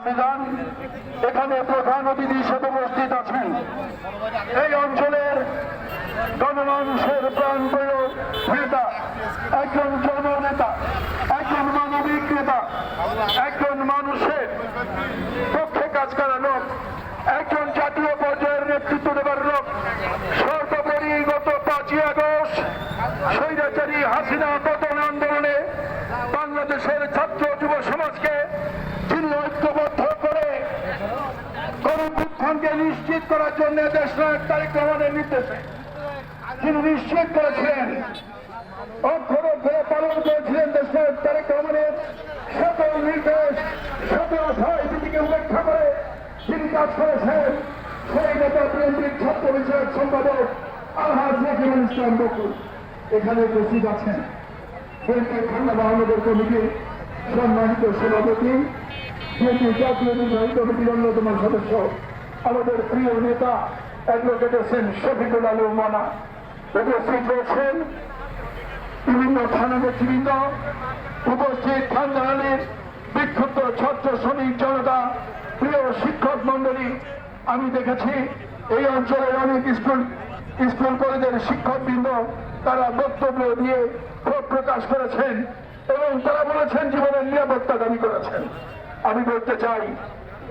অভিযান। এখানে প্রধান অতিথি হিসেবে উপস্থিত আছেন এই অঞ্চলের গণমানুষের প্রাণপ্রিয় নেতা, একজন জননেতা, একজন মানবিক নেতা, একজন মানুষের পক্ষে কাজ করা লোক, একজন জাতীয় পর্যায়ের নেতৃত্ব দেবার লোক। সর্বোপরি গত 5ই আগস্ট স্বৈরাচারী হাসিনা পতন আন্দোলনে বাংলাদেশের ছাত্র যুব সমাজকে যিনি ঐক্যবদ্ধ করে গণঅভ্যুত্থানকে নিশ্চিত করার জন্য দেশনায়ক তারেক রহমানের নির্দেশে যিনি নিশ্চিত করেছিলেন, অক্ষরে অক্ষরে পালন করেছিলেন দেশনায়ক তারেক রহমানের সকল নির্দেশ, সকল ভয়ভীতিকে উপেক্ষা করে তিনি কাজ করেছেন, সেই নেতা বিএনপির ছাত্র বিষয়ক সম্পাদক আলহাজ নাজিমুল ইসলাম বকুল এখানে উপস্থিত আছেন। বিএনপির খুলনা মহানগর কমিটির সম্মানিত সভাপতি, বিএনপির জাতীয় নির্বাহী কমিটির অন্যতম সদস্য, আমাদের প্রিয় নেতা অ্যাডভোকেট হোসেন শফিকুল আলম মানা উপস্থিত রয়েছেন। বিভিন্ন থানা নেতৃবৃন্দ উপস্থিত, খানদানের বিক্ষুব্ধ ছাত্র শ্রমিক জনতা, প্রিয় শিক্ষক মন্ডলী। আমি দেখেছি এই অঞ্চলের অনেক স্কুল কলেজের শিক্ষকবৃন্দ তারা বক্তব্য দিয়ে ক্ষোভ প্রকাশ করেছেন এবং তারা বলেছেন জীবনের নিরাপত্তা দাবি করেছেন। আমি বলতে চাই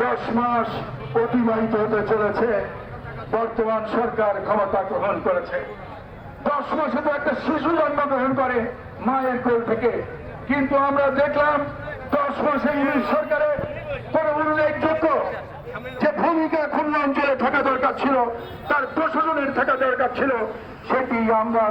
10 মাস অতিবাহিত হতে চলেছে, বর্তমান সরকার ক্ষমতা গ্রহণ করেছে। 10 মাসে তো একটা শিশু জন্মগ্রহণ করে মায়ের কোল থেকে, কিন্তু আমরা দেখলাম 10 মাসে ইংলিশ সরকারের কোন উল্লেখযোগ্য যে ভূমিকা খুলনা অঞ্চলে থাকা দরকার ছিল, তার প্রশাসনের থাকা দরকার ছিল, সেটি আমরা